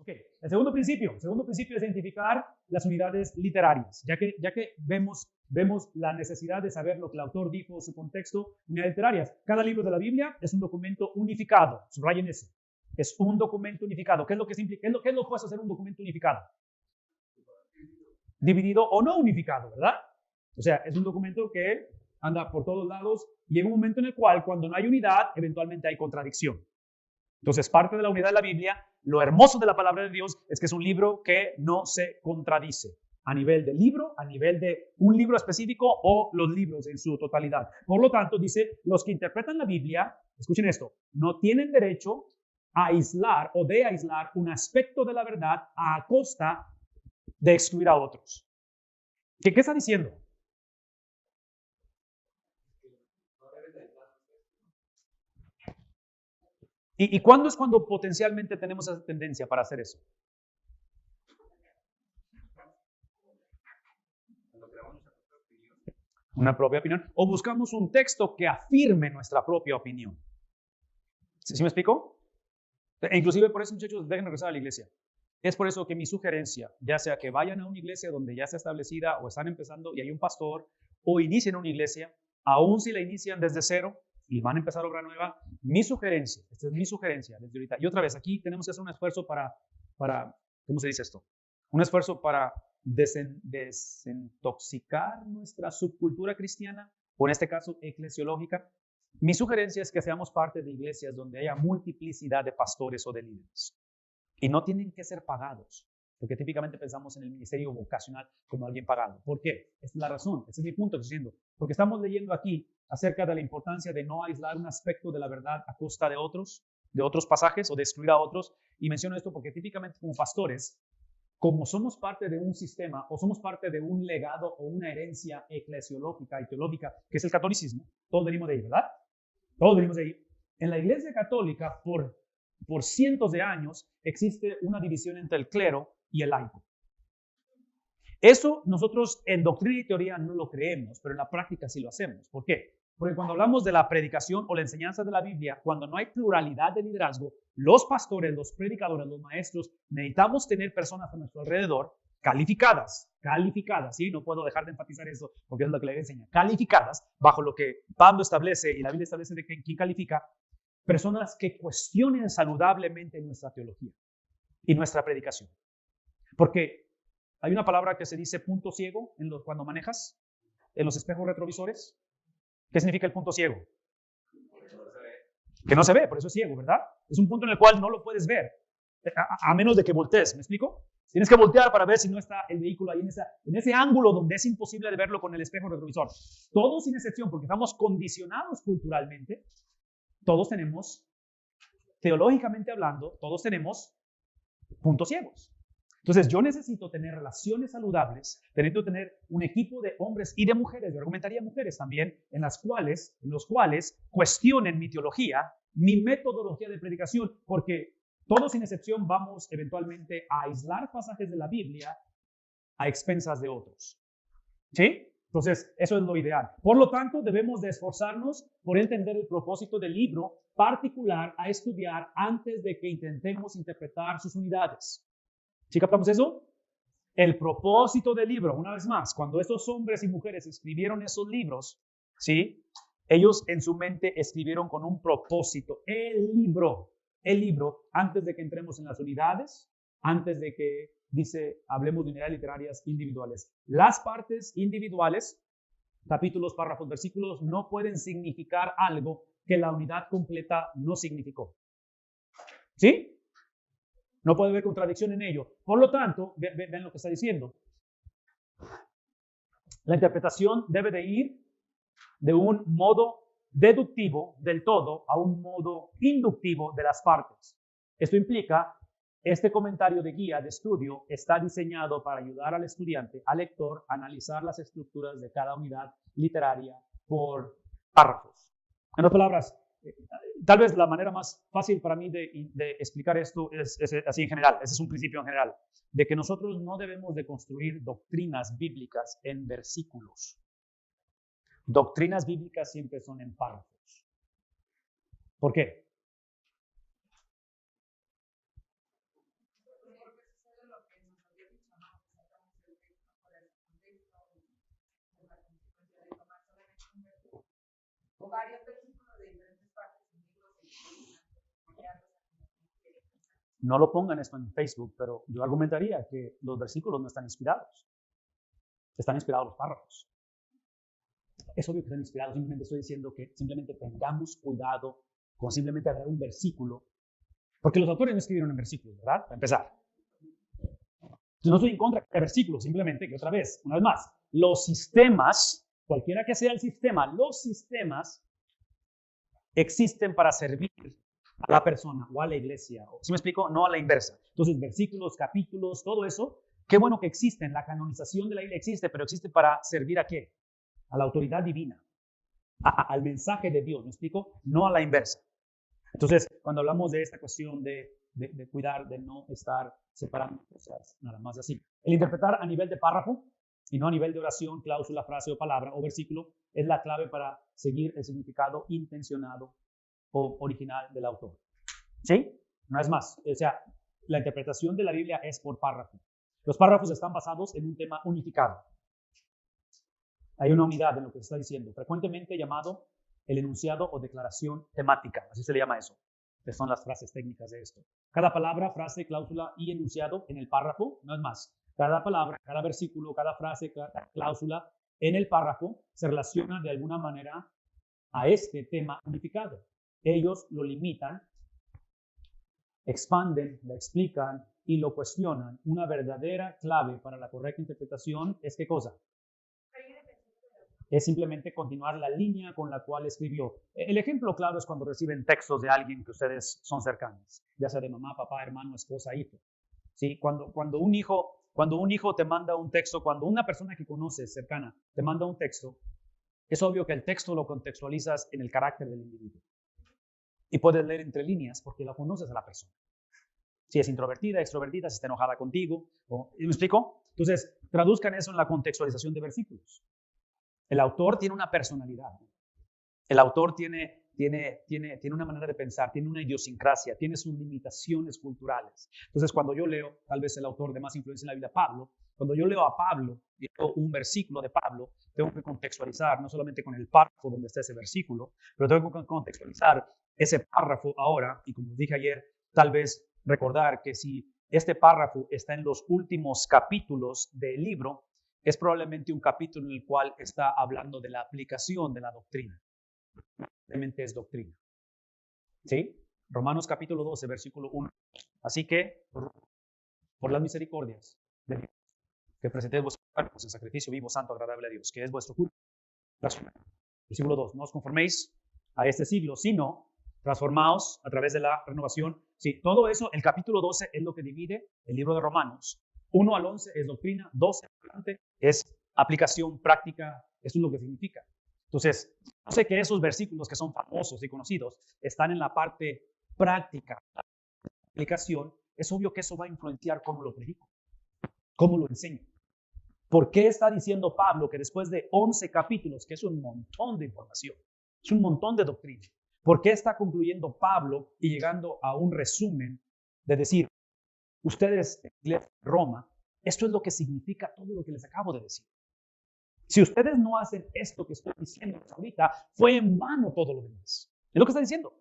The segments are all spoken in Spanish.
Ok, el segundo principio es identificar las unidades literarias, ya que vemos la necesidad de saber lo que el autor dijo, su contexto, unidades literarias. Cada libro de la Biblia es un documento unificado, subrayen eso. Es un documento unificado. ¿Qué es lo que implica? ¿Qué es lo opuesto a ser un documento unificado? Dividido o no unificado, ¿verdad? O sea, es un documento que anda por todos lados y llega un momento en el cual, cuando no hay unidad, eventualmente hay contradicción. Entonces, parte de la unidad de la Biblia, lo hermoso de la palabra de Dios es que es un libro que no se contradice a nivel del libro, a nivel de un libro específico o los libros en su totalidad. Por lo tanto, dice, los que interpretan la Biblia, escuchen esto, no tienen derecho a aislar o de aislar un aspecto de la verdad a costa de excluir a otros. ¿Qué está diciendo? ¿Y cuándo es cuando potencialmente tenemos esa tendencia para hacer eso? Una propia opinión. O buscamos un texto que afirme nuestra propia opinión. ¿Sí me explico? E inclusive por eso, muchachos, dejen regresar a la iglesia. Es por eso que mi sugerencia, ya sea que vayan a una iglesia donde ya está establecida o están empezando y hay un pastor, o inicien una iglesia, aun si la inician desde cero y van a empezar obra nueva, mi sugerencia, esta es mi sugerencia desde ahorita. Y otra vez, aquí tenemos que hacer un esfuerzo para ¿cómo se dice esto? Un esfuerzo para desintoxicar nuestra subcultura cristiana, o en este caso eclesiológica. Mi sugerencia es que seamos parte de iglesias donde haya multiplicidad de pastores o de líderes. Y no tienen que ser pagados, porque típicamente pensamos en el ministerio vocacional como alguien pagado. ¿Por qué? Esta es la razón, ese es mi punto que estoy diciendo. Porque estamos leyendo aquí acerca de la importancia de no aislar un aspecto de la verdad a costa de otros pasajes o de excluir a otros. Y menciono esto porque típicamente como pastores, como somos parte de un sistema o somos parte de un legado o una herencia eclesiológica y teológica, que es el catolicismo, todos venimos de ahí, ¿verdad? Todos venimos de ahí. En la Iglesia Católica, por cientos de años, existe una división entre el clero y el laico. Eso nosotros en doctrina y teoría no lo creemos, pero en la práctica sí lo hacemos. ¿Por qué? Porque cuando hablamos de la predicación o la enseñanza de la Biblia, cuando no hay pluralidad de liderazgo, los pastores, los predicadores, los maestros, necesitamos tener personas a nuestro alrededor calificadas, ¿sí? No puedo dejar de enfatizar eso porque es lo que le enseña. Calificadas, bajo lo que Pablo establece y la Biblia establece de quién califica, personas que cuestionen saludablemente nuestra teología y nuestra predicación. Porque hay una palabra que se dice punto ciego cuando manejas en los espejos retrovisores. ¿Qué significa el punto ciego? Que no se ve, por eso es ciego, ¿verdad? Es un punto en el cual no lo puedes ver, a menos de que voltees, ¿me explico? Tienes que voltear para ver si no está el vehículo ahí en ese ángulo donde es imposible de verlo con el espejo retrovisor. Todos sin excepción, porque estamos condicionados culturalmente, todos tenemos, teológicamente hablando, todos tenemos puntos ciegos. Entonces, yo necesito tener relaciones saludables, necesito tener un equipo de hombres y de mujeres, yo argumentaría mujeres también, en los cuales cuestionen mi teología, mi metodología de predicación, porque todos sin excepción vamos eventualmente a aislar pasajes de la Biblia a expensas de otros. ¿Sí? Entonces, eso es lo ideal. Por lo tanto, debemos de esforzarnos por entender el propósito del libro particular a estudiar antes de que intentemos interpretar sus unidades. ¿Sí captamos eso? El propósito del libro, una vez más, cuando estos hombres y mujeres escribieron esos libros, ¿sí? Ellos en su mente escribieron con un propósito. El libro, antes de que entremos en las unidades, antes de que hablemos de unidades literarias individuales. Las partes individuales, capítulos, párrafos, versículos, no pueden significar algo que la unidad completa no significó. ¿Sí? No puede haber contradicción en ello. Por lo tanto, ven lo que está diciendo. La interpretación debe de ir de un modo deductivo del todo a un modo inductivo de las partes. Esto implica, este comentario de guía de estudio está diseñado para ayudar al estudiante, al lector, a analizar las estructuras de cada unidad literaria por párrafos. En otras palabras, tal vez la manera más fácil para mí de explicar esto es así en general, ese es un principio en general, de que nosotros no debemos de construir doctrinas bíblicas en versículos. Doctrinas bíblicas siempre son en párrafos. ¿Por qué? varios versículos de diferentes partes del libro. No lo pongan esto en Facebook, pero yo argumentaría que los versículos no están inspirados. Están inspirados los párrafos. Es obvio que están inspirados, simplemente estoy diciendo que simplemente tengamos cuidado con simplemente agarrar un versículo, porque los autores no escribieron en versículos, ¿verdad? Para empezar. Yo no estoy en contra de versículos, simplemente que otra vez, una vez más, los sistemas, cualquiera que sea el sistema, los sistemas existen para servir a la persona o a la iglesia. ¿Sí me explico? No a la inversa. Entonces, versículos, capítulos, todo eso, qué bueno que existen. La canonización de la Biblia existe, pero existe para servir ¿a qué? A la autoridad divina, al mensaje de Dios, ¿me explico? No a la inversa. Entonces, cuando hablamos de esta cuestión de cuidar, de no estar separando cosas, nada más así. El interpretar a nivel de párrafo y no a nivel de oración, cláusula, frase o palabra o versículo es la clave para seguir el significado intencionado o original del autor. ¿Sí? No es más. O sea, la interpretación de la Biblia es por párrafo. Los párrafos están basados en un tema unificado. Hay una unidad en lo que se está diciendo, frecuentemente llamado el enunciado o declaración temática, así se le llama eso, que son las frases técnicas de esto. Cada palabra, frase, cláusula y enunciado en el párrafo, no es más. Cada palabra, cada versículo, cada frase, cada cláusula en el párrafo se relaciona de alguna manera a este tema unificado. Ellos lo limitan, expanden, lo explican y lo cuestionan. Una verdadera clave para la correcta interpretación es ¿qué cosa? Es simplemente continuar la línea con la cual escribió. El ejemplo claro es cuando reciben textos de alguien que ustedes son cercanos, ya sea de mamá, papá, hermano, esposa, hijo. ¿Sí? Cuando un hijo te manda un texto, cuando una persona que conoces cercana te manda un texto, es obvio que el texto lo contextualizas en el carácter del individuo. Y puedes leer entre líneas porque la conoces a la persona. Si es introvertida, extrovertida, si está enojada contigo. ¿Me explico? Entonces, traduzcan eso en la contextualización de versículos. El autor tiene una personalidad. El autor tiene una manera de pensar, tiene una idiosincrasia, tiene sus limitaciones culturales. Entonces, cuando yo leo, tal vez el autor de más influencia en la Biblia, Pablo, cuando yo leo a Pablo, leo un versículo de Pablo, tengo que contextualizar, no solamente con el párrafo donde está ese versículo, pero tengo que contextualizar ese párrafo ahora, y como dije ayer, tal vez recordar que si este párrafo está en los últimos capítulos del libro, es probablemente un capítulo en el cual está hablando de la aplicación de la doctrina. Realmente es doctrina. ¿Sí? Romanos capítulo 12, versículo 1. Así que, por las misericordias de Dios, que presentéis vuestros cuerpos en sacrificio vivo, santo, agradable a Dios, que es vuestro culto. Versículo 2. No os conforméis a este siglo, sino transformaos a través de la renovación. Sí, todo eso, el capítulo 12 es lo que divide el libro de Romanos. 1 al 11 es doctrina, 12 adelante es aplicación práctica, eso es lo que significa. Entonces, no sé que esos versículos que son famosos y conocidos están en la parte práctica, la aplicación, es obvio que eso va a influenciar cómo lo predico, cómo lo enseño. ¿Por qué está diciendo Pablo que después de 11 capítulos, que es un montón de información, es un montón de doctrina, por qué está concluyendo Pablo y llegando a un resumen de decir, ustedes, Iglesia de Roma, esto es lo que significa todo lo que les acabo de decir. Si ustedes no hacen esto que estoy diciendo ahorita, fue en vano todo lo demás. Es lo que está diciendo.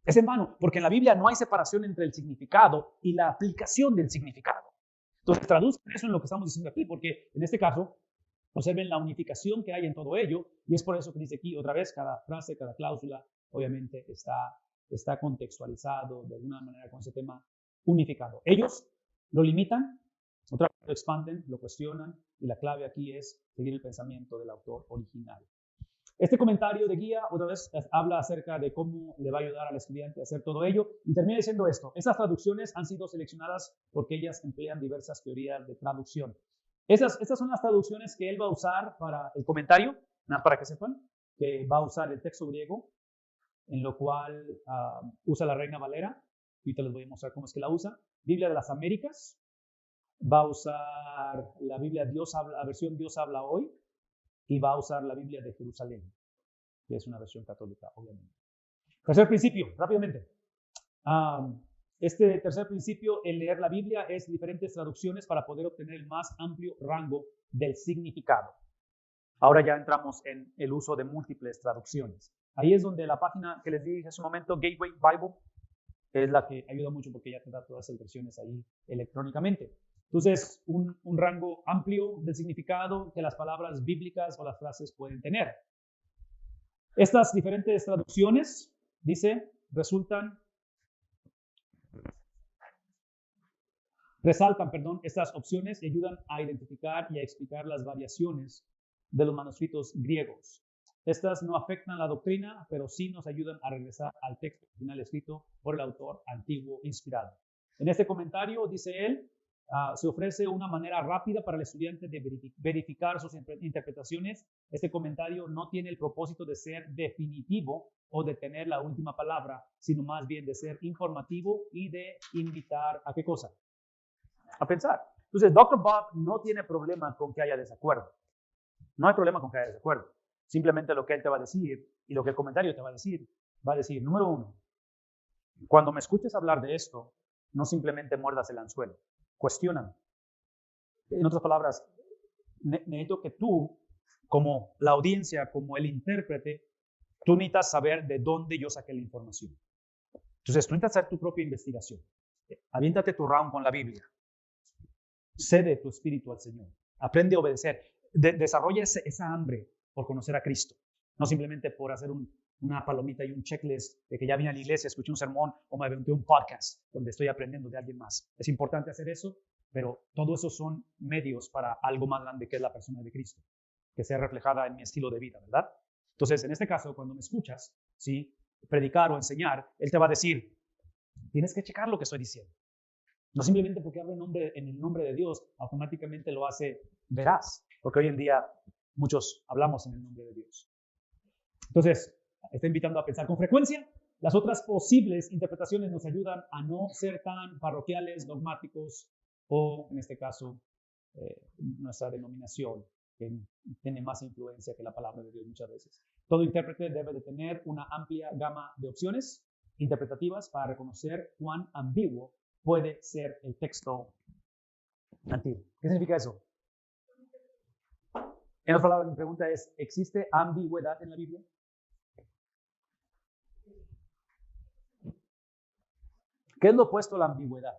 Es en vano, porque en la Biblia no hay separación entre el significado y la aplicación del significado. Entonces, traduzcan eso en lo que estamos diciendo aquí, porque en este caso, observen la unificación que hay en todo ello, y es por eso que dice aquí otra vez, cada frase, cada cláusula, obviamente está contextualizado de alguna manera con ese tema unificado. Ellos lo limitan, otra vez lo expanden, lo cuestionan, y la clave aquí es seguir el pensamiento del autor original. Este comentario de guía, otra vez, habla acerca de cómo le va a ayudar al estudiante a hacer todo ello, y termina diciendo esto: esas traducciones han sido seleccionadas porque ellas emplean diversas teorías de traducción. Estas son las traducciones que él va a usar para el comentario, para que sepan, que va a usar el texto griego, en lo cual usa la Reina Valera. Ahorita les voy a mostrar cómo es que la usa. Biblia de las Américas. Va a usar la Biblia la versión Dios habla hoy. Y va a usar la Biblia de Jerusalén, que es una versión católica, obviamente. Tercer principio, rápidamente. Este tercer principio, el leer la Biblia, es diferentes traducciones para poder obtener el más amplio rango del significado. Ahora ya entramos en el uso de múltiples traducciones. Ahí es donde la página que les dije hace un momento, Gateway Bible, es la que ayuda mucho porque ya te da todas esas versiones ahí electrónicamente. Entonces, un rango amplio del significado que las palabras bíblicas o las frases pueden tener. Estas diferentes traducciones, dice, resaltan, estas opciones y ayudan a identificar y a explicar las variaciones de los manuscritos griegos. Estas no afectan la doctrina, pero sí nos ayudan a regresar al texto original escrito por el autor antiguo inspirado. En este comentario, dice él, se ofrece una manera rápida para el estudiante de verificar sus interpretaciones. Este comentario no tiene el propósito de ser definitivo o de tener la última palabra, sino más bien de ser informativo y de invitar ¿a qué cosa? A pensar. Entonces, Dr. Bob no tiene problema con que haya desacuerdo. No hay problema con que haya desacuerdo. Simplemente lo que él te va a decir y lo que el comentario te va a decir, número uno, cuando me escuches hablar de esto, no simplemente muerdas el anzuelo, cuestióname. En otras palabras, necesito que tú, como la audiencia, como el intérprete, tú necesitas saber de dónde yo saqué la información. Entonces, tú necesitas hacer tu propia investigación. Aviéntate tu round con la Biblia. Cede tu espíritu al Señor. Aprende a obedecer. Desarrolla esa hambre por conocer a Cristo. No simplemente por hacer una palomita y un checklist de que ya vine a la iglesia, escuché un sermón o me aventé un podcast donde estoy aprendiendo de alguien más. Es importante hacer eso, pero todo eso son medios para algo más grande que es la persona de Cristo, que sea reflejada en mi estilo de vida, ¿verdad? Entonces, en este caso, cuando me escuchas, ¿sí? Predicar o enseñar, Él te va a decir, tienes que checar lo que estoy diciendo. No simplemente porque hablo en el nombre de Dios, automáticamente lo hace veraz, porque hoy en día muchos hablamos en el nombre de Dios. Entonces, está invitando a pensar con frecuencia. Las otras posibles interpretaciones nos ayudan a no ser tan parroquiales, dogmáticos o, en este caso, nuestra denominación, que tiene más influencia que la palabra de Dios muchas veces. Todo intérprete debe de tener una amplia gama de opciones interpretativas para reconocer cuán ambiguo puede ser el texto antiguo. ¿Qué significa eso? En otras palabras, mi pregunta es, ¿existe ambigüedad en la Biblia? ¿Qué es lo opuesto a la ambigüedad?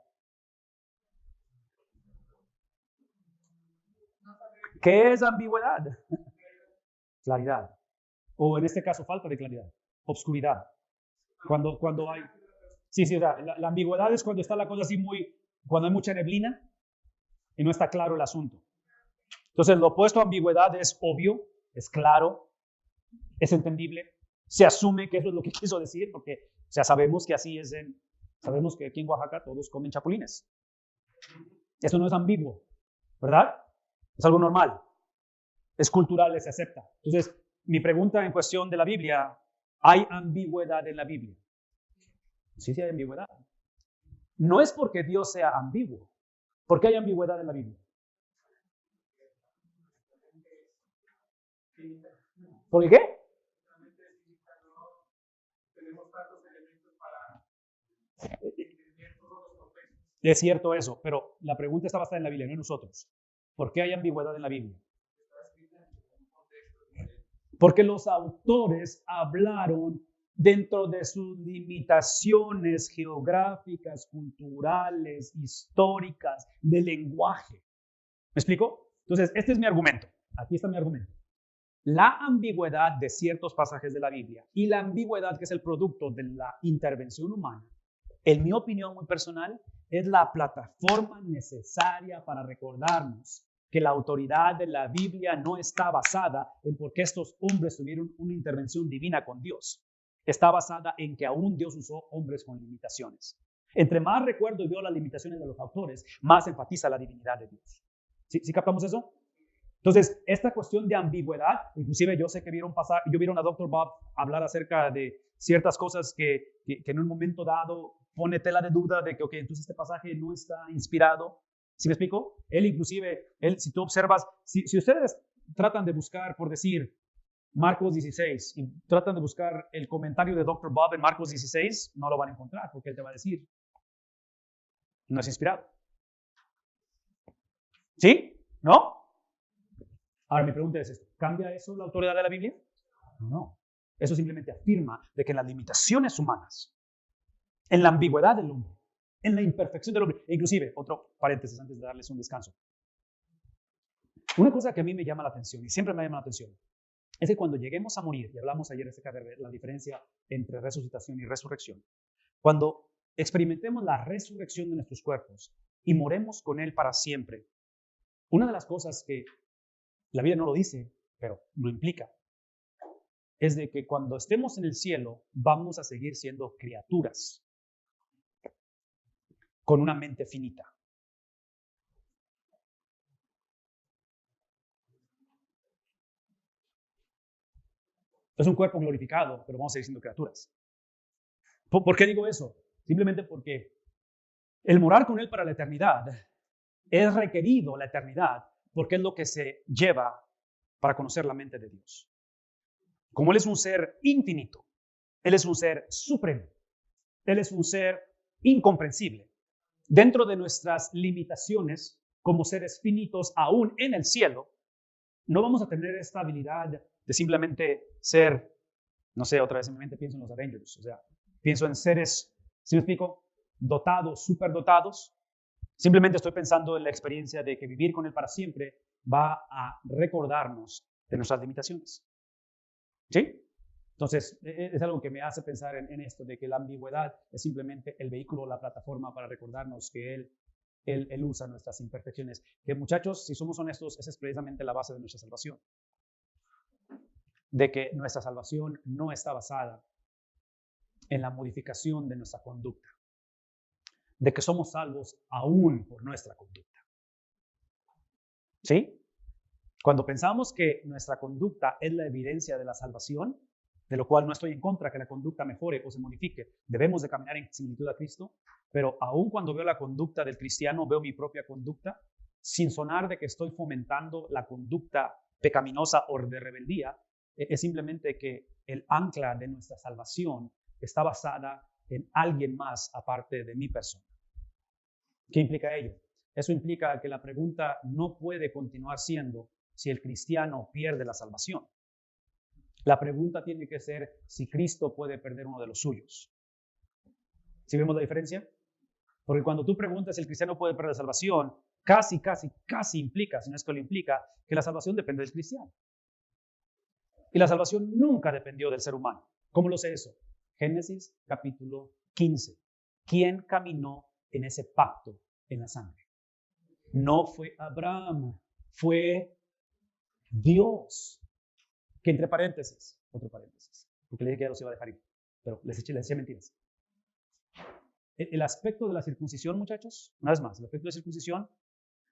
¿Qué es ambigüedad? Claridad. O en este caso, falta de claridad. Obscuridad. Cuando hay... Sí, o sea, la ambigüedad es cuando está la cosa así cuando hay mucha neblina y no está claro el asunto. Entonces, lo opuesto a ambigüedad es obvio, es claro, es entendible. Se asume que eso es lo que quiso decir, porque sabemos que así es sabemos que aquí en Oaxaca todos comen chapulines. Eso no es ambiguo, ¿verdad? Es algo normal. Es cultural, se acepta. Entonces, mi pregunta en cuestión de la Biblia, ¿hay ambigüedad en la Biblia? Sí, hay ambigüedad. No es porque Dios sea ambiguo. ¿Por qué hay ambigüedad en la Biblia? ¿Por qué? Es cierto eso, pero la pregunta está basada en la Biblia, no en nosotros. ¿Por qué hay ambigüedad en la Biblia? Porque los autores hablaron dentro de sus limitaciones geográficas, culturales, históricas, de lenguaje. ¿Me explico? Entonces, este es mi argumento. Aquí está mi argumento. La ambigüedad de ciertos pasajes de la Biblia y la ambigüedad que es el producto de la intervención humana, en mi opinión muy personal, es la plataforma necesaria para recordarnos que la autoridad de la Biblia no está basada en por qué estos hombres tuvieron una intervención divina con Dios. Está basada en que aún Dios usó hombres con limitaciones. Entre más recuerdo y veo las limitaciones de los autores, más enfatiza la divinidad de Dios. ¿Sí captamos eso? Entonces, esta cuestión de ambigüedad, inclusive yo sé que yo vieron a Dr. Bob hablar acerca de ciertas cosas que en un momento dado pone tela de duda de que, entonces este pasaje no está inspirado. ¿Sí me explico? Si tú observas, si ustedes tratan de buscar, por decir, Marcos 16, y tratan de buscar el comentario de Dr. Bob en Marcos 16, no lo van a encontrar, porque él te va a decir, no es inspirado. ¿Sí? ¿No? Ahora mi pregunta es esto, ¿cambia eso la autoridad de la Biblia? No. Eso simplemente afirma de que en las limitaciones humanas, en la ambigüedad del hombre, en la imperfección del hombre, e inclusive, otro paréntesis antes de darles un descanso. Una cosa que a mí me llama la atención, y siempre me llama la atención, es que cuando lleguemos a morir, y hablamos ayer acerca de la diferencia entre resucitación y resurrección, cuando experimentemos la resurrección de nuestros cuerpos y moremos con Él para siempre, una de las cosas que la Biblia no lo dice, pero lo implica, es de que cuando estemos en el cielo vamos a seguir siendo criaturas con una mente finita. Es un cuerpo glorificado, pero vamos a seguir siendo criaturas. ¿Por qué digo eso? Simplemente porque el morar con Él para la eternidad es requerido, la eternidad, porque es lo que se lleva para conocer la mente de Dios. Como Él es un ser infinito, Él es un ser supremo, Él es un ser incomprensible. Dentro de nuestras limitaciones como seres finitos, aún en el cielo, no vamos a tener esta habilidad de simplemente ser, no sé, otra vez simplemente pienso en los Avengers, o sea, pienso en seres, ¿sí me explico? Dotados, superdotados. Simplemente estoy pensando en la experiencia de que vivir con Él para siempre va a recordarnos de nuestras limitaciones. ¿Sí? Entonces, es algo que me hace pensar en esto, de que la ambigüedad es simplemente el vehículo, la plataforma para recordarnos que Él usa nuestras imperfecciones. Que muchachos, si somos honestos, esa es precisamente la base de nuestra salvación. De que nuestra salvación no está basada en la modificación de nuestra conducta. De que somos salvos aún por nuestra conducta. ¿Sí? Cuando pensamos que nuestra conducta es la evidencia de la salvación, de lo cual no estoy en contra que la conducta mejore o se modifique, debemos de caminar en similitud a Cristo, pero aún cuando veo la conducta del cristiano, veo mi propia conducta, sin sonar de que estoy fomentando la conducta pecaminosa o de rebeldía, es simplemente que el ancla de nuestra salvación está basada en alguien más aparte de mi persona. ¿Qué implica ello? Eso implica que la pregunta no puede continuar siendo si el cristiano pierde la salvación. La pregunta tiene que ser si Cristo puede perder uno de los suyos. ¿Sí vemos la diferencia? Porque cuando tú preguntas si el cristiano puede perder la salvación, casi implica, si no es que lo implica, que la salvación depende del cristiano. Y la salvación nunca dependió del ser humano. ¿Cómo lo sé eso? Génesis capítulo 15. ¿Quién caminó en ese pacto en la sangre? No fue Abraham, fue Dios. Que entre paréntesis, otro paréntesis, porque le dije que ya los iba a dejar ir, pero les eché mentiras. El aspecto de la circuncisión, muchachos, una vez más, el aspecto de la circuncisión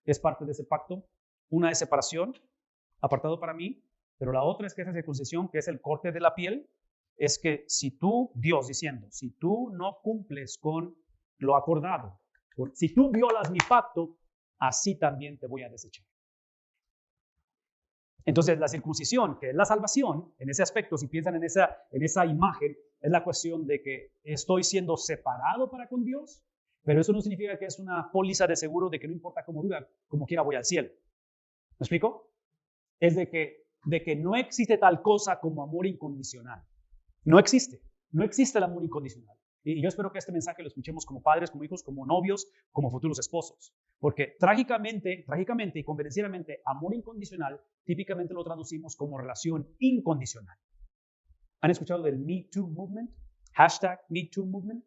es parte de ese pacto. Una es separación, apartado para mí, pero la otra es que esa circuncisión, que es el corte de la piel, es que si tú, Dios diciendo, si tú no cumples con lo acordado, si tú violas mi pacto, así también te voy a desechar. Entonces, la circuncisión, que es la salvación, en ese aspecto, si piensan en esa imagen, es la cuestión de que estoy siendo separado para con Dios, pero eso no significa que es una póliza de seguro de que no importa cómo viva, como quiera voy al cielo. ¿Me explico? Es de que no existe tal cosa como amor incondicional. No existe el amor incondicional. Y yo espero que este mensaje lo escuchemos como padres, como hijos, como novios, como futuros esposos. Porque trágicamente y convenencieramente, amor incondicional típicamente lo traducimos como relación incondicional. ¿Han escuchado del Me Too Movement? Hashtag Me Too Movement.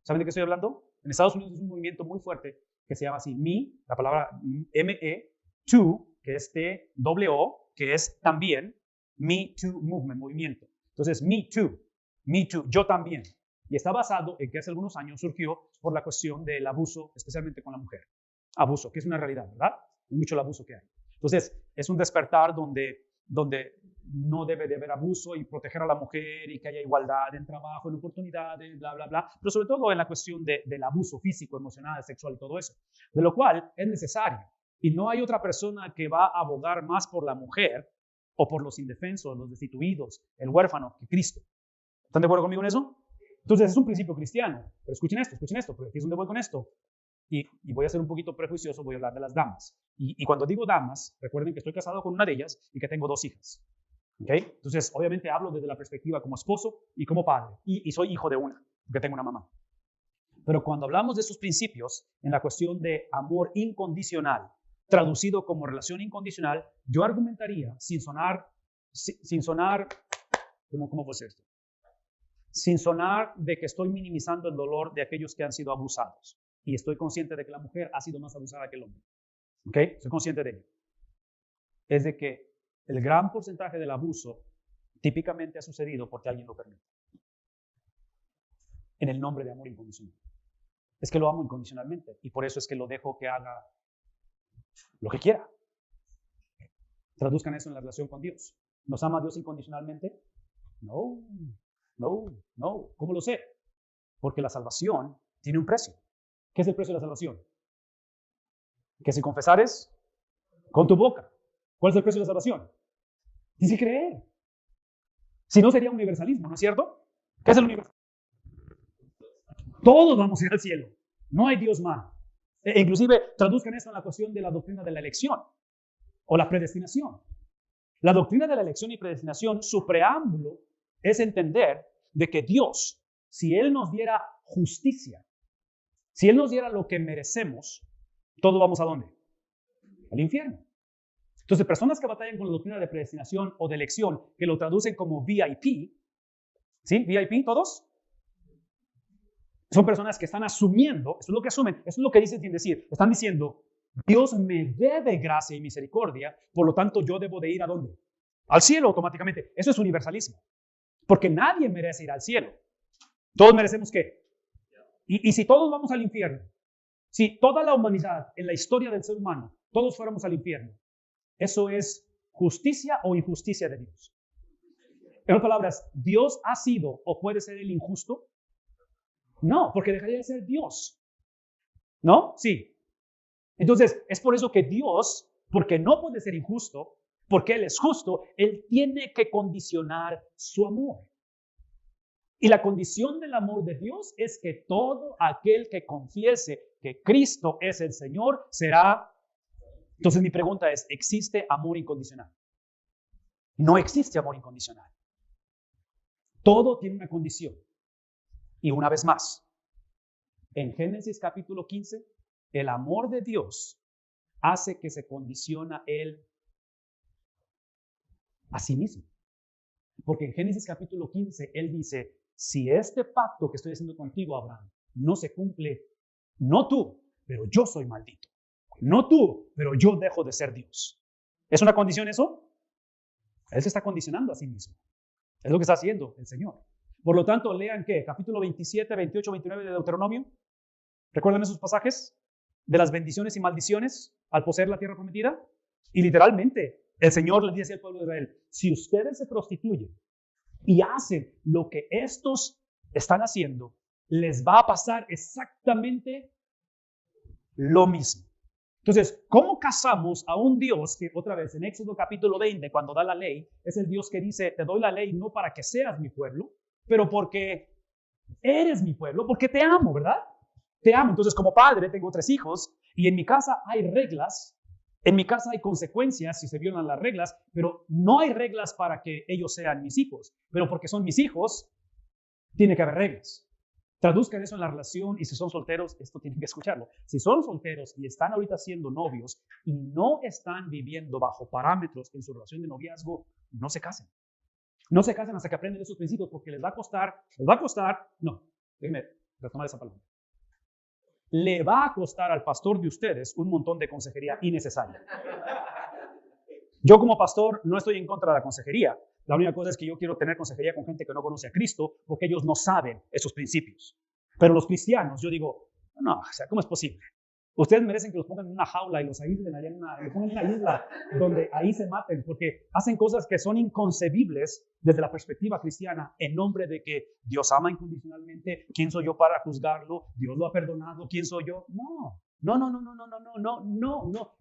¿Saben de qué estoy hablando? En Estados Unidos es un movimiento muy fuerte que se llama así, me, la palabra M-E, to, que es T-W-O, que es también, Me Too Movement, movimiento. Entonces, Me Too, yo también. Y está basado en que hace algunos años surgió por la cuestión del abuso, especialmente con la mujer. Abuso, que es una realidad, ¿verdad? Mucho el abuso que hay. Entonces, es un despertar donde no debe de haber abuso y proteger a la mujer y que haya igualdad en trabajo, en oportunidades, bla, bla, bla. Pero sobre todo en la cuestión del abuso físico, emocional, sexual y todo eso. De lo cual es necesario. Y no hay otra persona que va a abogar más por la mujer o por los indefensos, los destituidos, el huérfano, que Cristo. ¿Están de acuerdo conmigo en eso? Entonces es un principio cristiano. Pero escuchen esto, porque aquí es donde voy con esto. Y voy a ser un poquito prejuicioso, voy a hablar de las damas. Y cuando digo damas, recuerden que estoy casado con una de ellas y que tengo 2 hijas. ¿Okay? Entonces, obviamente hablo desde la perspectiva como esposo y como padre. Y soy hijo de una, porque tengo una mamá. Pero cuando hablamos de esos principios en la cuestión de amor incondicional, traducido como relación incondicional, yo argumentaría sin sonar, ¿cómo puede ser esto? Sin sonar de que estoy minimizando el dolor de aquellos que han sido abusados. Y estoy consciente de que la mujer ha sido más abusada que el hombre. ¿Ok? Soy consciente de ello. Es de que el gran porcentaje del abuso típicamente ha sucedido porque alguien lo permite. En el nombre de amor incondicional. Es que lo amo incondicionalmente y por eso es que lo dejo que haga lo que quiera. Traduzcan eso en la relación con Dios. ¿Nos ama Dios incondicionalmente? No. ¿Cómo lo sé? Porque la salvación tiene un precio. ¿Qué es el precio de la salvación? Que si confesares con tu boca. ¿Cuál es el precio de la salvación? Tienes que creer. Si no, sería universalismo, ¿no es cierto? ¿Qué es el universalismo? Todos vamos a ir al cielo. No hay Dios malo. Inclusive, traduzcan esto en la cuestión de la doctrina de la elección o la predestinación. La doctrina de la elección y predestinación, su preámbulo es entender de que Dios, si Él nos diera justicia, si Él nos diera lo que merecemos, todos vamos ¿a dónde? Al infierno. Entonces, personas que batallan con la doctrina de predestinación o de elección, que lo traducen como VIP, ¿sí? VIP, ¿todos? Son personas que están asumiendo, eso es lo que asumen, eso es lo que dicen sin decir. Están diciendo, Dios me debe gracia y misericordia, por lo tanto yo debo de ir ¿a dónde? Al cielo automáticamente. Eso es universalismo. Porque nadie merece ir al cielo. Todos merecemos ¿qué? Y si todos vamos al infierno, si toda la humanidad en la historia del ser humano, todos fuéramos al infierno, ¿eso es justicia o injusticia de Dios? En otras palabras, ¿Dios ha sido o puede ser el injusto? No, porque dejaría de ser Dios. ¿No? Sí. Entonces, es por eso que Dios, porque no puede ser injusto, porque Él es justo, Él tiene que condicionar su amor. Y la condición del amor de Dios es que todo aquel que confiese que Cristo es el Señor será. Entonces mi pregunta es, ¿existe amor incondicional? No existe amor incondicional. Todo tiene una condición. Y una vez más, en Génesis capítulo 15, el amor de Dios hace que se condiciona Él a sí mismo. Porque en Génesis capítulo 15, Él dice, si este pacto que estoy haciendo contigo, Abraham, no se cumple, no tú, pero yo soy maldito. No tú, pero yo dejo de ser Dios. ¿Es una condición eso? Él se está condicionando a sí mismo. Es lo que está haciendo el Señor. Por lo tanto, lean ¿qué? Capítulo 27, 28, 29 de Deuteronomio. ¿Recuerdan esos pasajes? De las bendiciones y maldiciones al poseer la tierra prometida. Y literalmente, el Señor le dice al pueblo de Israel, si ustedes se prostituyen y hacen lo que estos están haciendo, les va a pasar exactamente lo mismo. Entonces, ¿cómo casamos a un Dios que otra vez en Éxodo capítulo 20, cuando da la ley, es el Dios que dice, te doy la ley no para que seas mi pueblo, pero porque eres mi pueblo, porque te amo, ¿verdad? Te amo. Entonces, como padre, tengo 3 hijos y en mi casa hay reglas, en mi casa hay consecuencias si se violan las reglas, pero no hay reglas para que ellos sean mis hijos. Pero porque son mis hijos, tiene que haber reglas. Traduzcan eso en la relación y si son solteros, esto tienen que escucharlo. Si son solteros y están ahorita siendo novios y no están viviendo bajo parámetros en su relación de noviazgo, no se casen. No se casen hasta que aprendan esos principios porque les va a costar, no, déjenme retomar esa palabra. Le va a costar al pastor de ustedes un montón de consejería innecesaria. Yo como pastor no estoy en contra de la consejería. La única cosa es que yo quiero tener consejería con gente que no conoce a Cristo porque ellos no saben esos principios. Pero los cristianos, yo digo, no, o sea, ¿cómo es posible? Ustedes merecen que los pongan en una jaula y los aíslen allá los pongan en una isla donde ahí se maten porque hacen cosas que son inconcebibles desde la perspectiva cristiana en nombre de que Dios ama incondicionalmente. ¿Quién soy yo para juzgarlo? Dios lo ha perdonado. ¿Quién soy yo? No.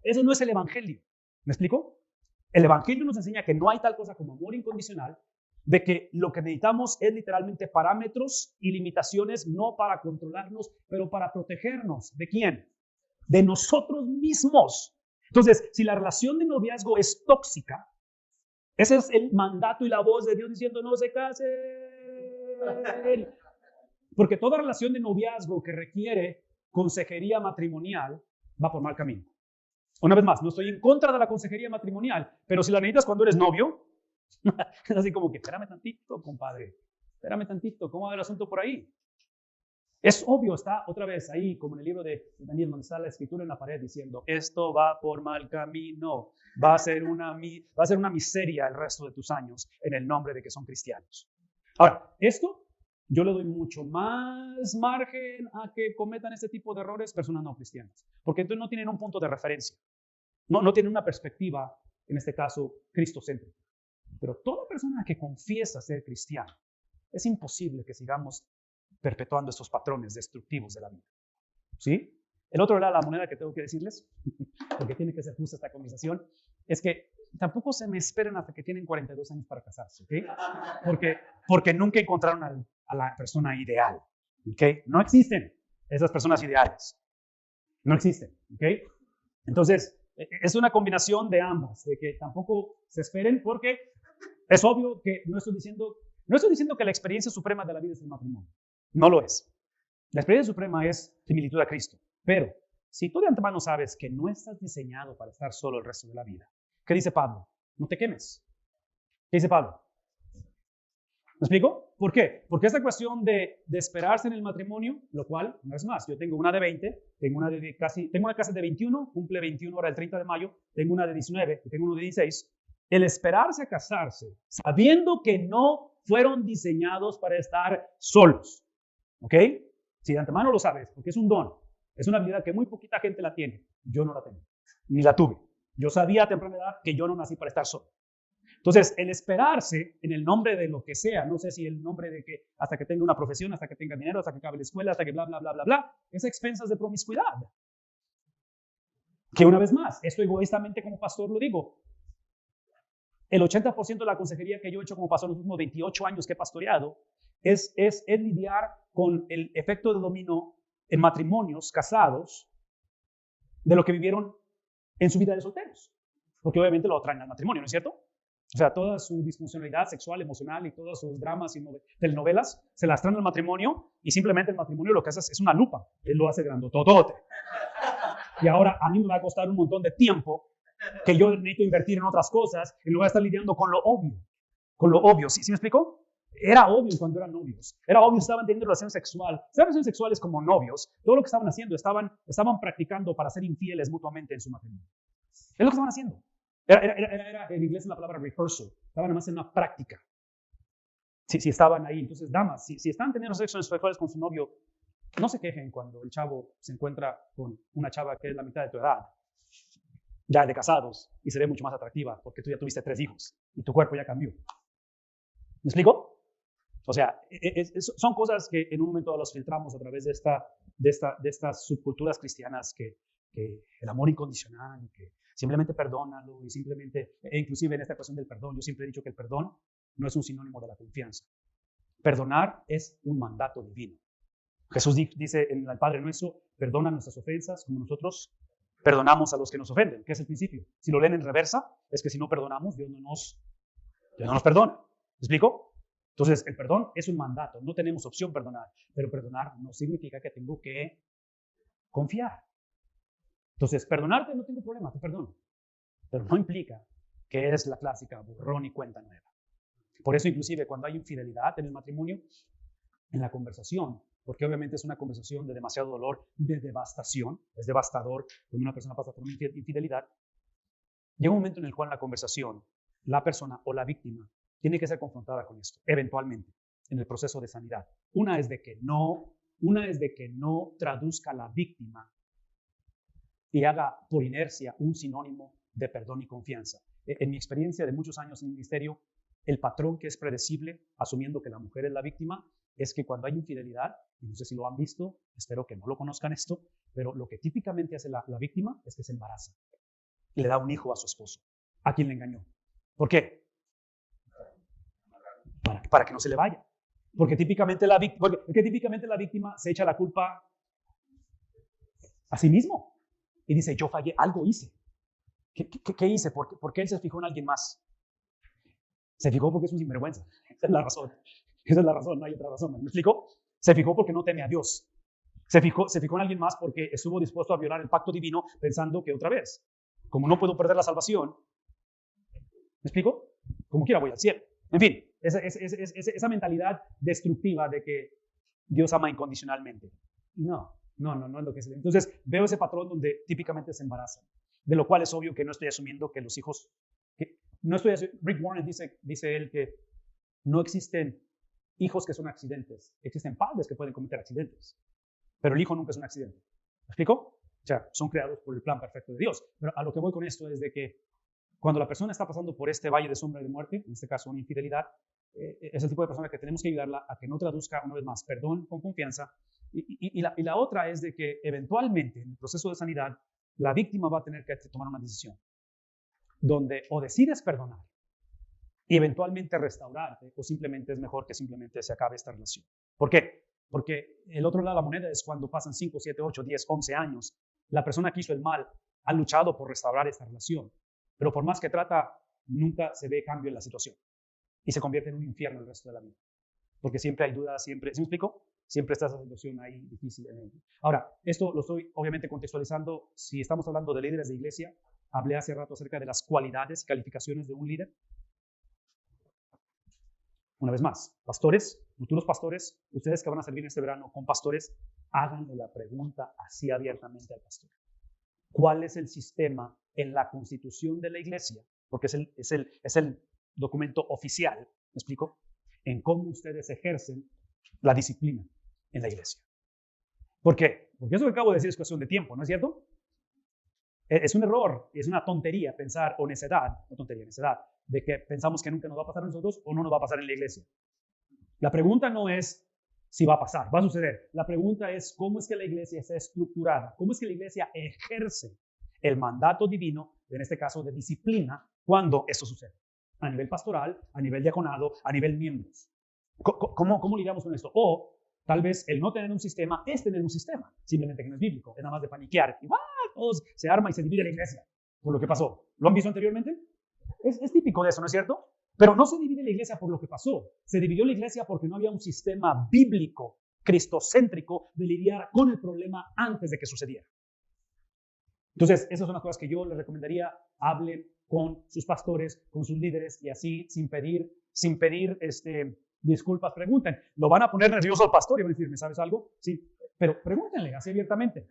Eso no es el evangelio. ¿Me explico? El evangelio nos enseña que no hay tal cosa como amor incondicional, de que lo que necesitamos es literalmente parámetros y limitaciones, no para controlarnos, pero para protegernos. ¿De quién? De nosotros mismos. Entonces, si la relación de noviazgo es tóxica, Ese es el mandato y la voz de Dios diciendo, no se casen. Porque toda relación de noviazgo que requiere consejería matrimonial va por mal camino. Una vez más, no estoy en contra de la consejería matrimonial, pero si la necesitas cuando eres novio, es así como que, espérame tantito, compadre, espérame tantito, ¿cómo va el asunto por ahí? Es obvio, está otra vez ahí, como en el libro de Daniel, donde está la escritura en la pared diciendo, esto va por mal camino, va a ser una miseria el resto de tus años en el nombre de que son cristianos. Ahora, esto yo le doy mucho más margen a que cometan este tipo de errores personas no cristianas, porque entonces no tienen un punto de referencia, no tienen una perspectiva, en este caso, cristocéntrica. Pero toda persona que confiesa ser cristiano, es imposible que sigamos perpetuando estos patrones destructivos de la vida. ¿Sí? El otro era la moneda que tengo que decirles, porque tiene que ser justa esta conversación, es que tampoco se me esperen hasta que tienen 42 años para casarse, ¿ok? Porque nunca encontraron a la persona ideal, ¿ok? No existen esas personas ideales. No existen, ¿ok? Entonces, es una combinación de ambas, de que tampoco se esperen, porque es obvio que no estoy diciendo que la experiencia suprema de la vida es el matrimonio. No lo es. La experiencia suprema es similitud a Cristo. Pero si tú de antemano sabes que no estás diseñado para estar solo el resto de la vida, ¿qué dice Pablo? No te quemes. ¿Qué dice Pablo? ¿Me explico? ¿Por qué? Porque esta cuestión de esperarse en el matrimonio, lo cual, no es más, yo tengo una de 20, tengo una casa de 21, cumple 21 ahora el 30 de mayo, tengo una de 19 y tengo uno de 16. El esperarse a casarse, sabiendo que no fueron diseñados para estar solos, ¿ok? Si de antemano lo sabes, porque es un don, es una habilidad que muy poquita gente la tiene. Yo no la tengo, ni la tuve. Yo sabía a temprana edad que yo no nací para estar solo. Entonces, el esperarse en el nombre de lo que sea, no sé si el nombre de que hasta que tenga una profesión, hasta que tenga dinero, hasta que acabe la escuela, hasta que bla, bla, bla, bla, bla, es a expensas de promiscuidad. Que una vez más, esto egoístamente como pastor lo digo, el 80% de la consejería que yo he hecho como pastor en los últimos 28 años que he pastoreado es lidiar con el efecto de dominó en matrimonios casados de lo que vivieron en su vida de solteros. Porque obviamente lo traen al matrimonio, ¿no es cierto? O sea, toda su disfuncionalidad sexual, emocional y todos sus dramas y telenovelas se las traen al matrimonio y simplemente el matrimonio lo que hace es una lupa. Él lo hace grandototote. Y ahora a mí me va a costar un montón de tiempo que yo necesito invertir en otras cosas y luego voy a estar lidiando con lo obvio. Con lo obvio, ¿sí me explico? Era obvio cuando eran novios. Era obvio que estaban teniendo relaciones sexuales como novios. Todo lo que estaban haciendo, estaban practicando para ser infieles mutuamente en su matrimonio. Es lo que estaban haciendo. Era en inglés la palabra rehearsal. Estaban además en una práctica. Si estaban ahí. Entonces, damas, si están teniendo sexo sexuales con su novio, no se quejen cuando el chavo se encuentra con una chava que es la mitad de tu edad, ya de casados, y se ve mucho más atractiva porque tú ya tuviste 3 hijos y tu cuerpo ya cambió. ¿Me explico? O sea, son cosas que en un momento los filtramos a través de estas subculturas cristianas que el amor incondicional, que simplemente perdónalo y simplemente, inclusive en esta cuestión del perdón, yo siempre he dicho que el perdón no es un sinónimo de la confianza. Perdonar es un mandato divino. Jesús dice en el Padre Nuestro, perdona nuestras ofensas como nosotros perdonamos a los que nos ofenden, que es el principio. Si lo leen en reversa, es que si no perdonamos, Dios no nos perdona. ¿Me explico? Entonces, el perdón es un mandato, no tenemos opción perdonar, pero perdonar no significa que tengo que confiar. Entonces, perdonarte no tengo problema, te perdono, pero no implica que eres la clásica borrón y cuenta nueva. Por eso, inclusive, cuando hay infidelidad en el matrimonio, en la conversación, porque obviamente es una conversación de demasiado dolor, de devastación, es devastador cuando una persona pasa por una infidelidad, llega un momento en el cual en la conversación, la persona o la víctima tiene que ser confrontada con esto, eventualmente, en el proceso de sanidad. Una es de que no traduzca a la víctima y haga por inercia un sinónimo de perdón y confianza. En mi experiencia de muchos años en el ministerio, el patrón que es predecible, asumiendo que la mujer es la víctima, es que cuando hay infidelidad, y no sé si lo han visto, espero que no lo conozcan esto, pero lo que típicamente hace la víctima es que se embaraza y le da un hijo a su esposo, a quien le engañó. ¿Por qué? Para que no se le vaya. Porque típicamente la víctima se echa la culpa a sí mismo y dice, yo fallé, algo hice. ¿Qué hice? ¿Por qué él se fijó en alguien más? Se fijó porque es un sinvergüenza. Esa es la razón. Esa es la razón, no hay otra razón. ¿Me explico? Se fijó porque no teme a Dios. Se fijó en alguien más porque estuvo dispuesto a violar el pacto divino pensando que otra vez, como no puedo perder la salvación, ¿me explico? Como quiera voy al cielo. En fin, esa mentalidad destructiva de que Dios ama incondicionalmente. No es lo que es. Entonces veo ese patrón donde típicamente se embarazan, de lo cual es obvio que no estoy asumiendo que los hijos, Rick Warren dice él que no existen hijos que son accidentes, existen padres que pueden cometer accidentes, pero el hijo nunca es un accidente. ¿Me explico? O sea, son creados por el plan perfecto de Dios. Pero a lo que voy con esto es de que cuando la persona está pasando por este valle de sombra de muerte, en este caso una infidelidad, es el tipo de persona que tenemos que ayudarla a que no traduzca una vez más perdón con confianza. Y la otra es de que eventualmente en el proceso de sanidad la víctima va a tener que tomar una decisión donde o decides perdonar y eventualmente restaurarte, o simplemente es mejor que simplemente se acabe esta relación. ¿Por qué? Porque el otro lado de la moneda es cuando pasan 5, 7, 8, 10, 11 años, la persona que hizo el mal ha luchado por restaurar esta relación, pero por más que trata, nunca se ve cambio en la situación y se convierte en un infierno el resto de la vida. Porque siempre hay dudas, siempre, ¿sí me explico? Siempre está esa situación ahí difícil. Ahora, esto lo estoy obviamente contextualizando. Si estamos hablando de líderes de iglesia, hablé hace rato acerca de las cualidades y calificaciones de un líder. Una vez más, pastores, futuros pastores, ustedes que van a servir este verano con pastores, háganle la pregunta así abiertamente al pastor. ¿Cuál es el sistema en la constitución de la iglesia? Porque es el documento oficial, ¿me explico? En cómo ustedes ejercen la disciplina en la iglesia. ¿Por qué? Porque eso que acabo de decir es cuestión de tiempo, ¿no es cierto? Es un error, es una tontería pensar, o necedad, de que pensamos que nunca nos va a pasar a nosotros o no nos va a pasar en la iglesia. La pregunta no es si va a pasar, va a suceder. La pregunta es cómo es que la iglesia está estructurada, cómo es que la iglesia ejerce el mandato divino, en este caso de disciplina, cuando eso sucede. A nivel pastoral, a nivel diaconado, a nivel miembros. ¿Cómo lidiamos con esto? O tal vez el no tener un sistema es tener un sistema, simplemente que no es bíblico, es nada más de paniquear. Y todos se arma y se divide la iglesia por lo que pasó. ¿Lo han visto anteriormente? Es típico de eso, ¿no es cierto? Pero no se divide la iglesia por lo que pasó. Se dividió la iglesia porque no había un sistema bíblico, cristocéntrico, de lidiar con el problema antes de que sucediera. Entonces, esas son las cosas que yo les recomendaría. Hablen con sus pastores, con sus líderes, y así, sin pedir disculpas, pregunten. Lo van a poner nervioso al pastor y van a decir, ¿me sabes algo? Sí, pero pregúntenle así abiertamente.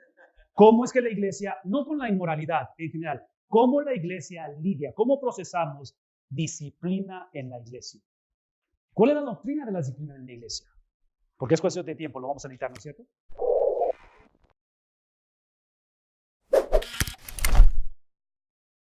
¿Cómo es que la iglesia, no con la inmoralidad en general, cómo la iglesia lidia, cómo procesamos disciplina en la iglesia? ¿Cuál es la doctrina de la disciplina en la iglesia? Porque es cuestión de tiempo, lo vamos a necesitar, ¿no es cierto?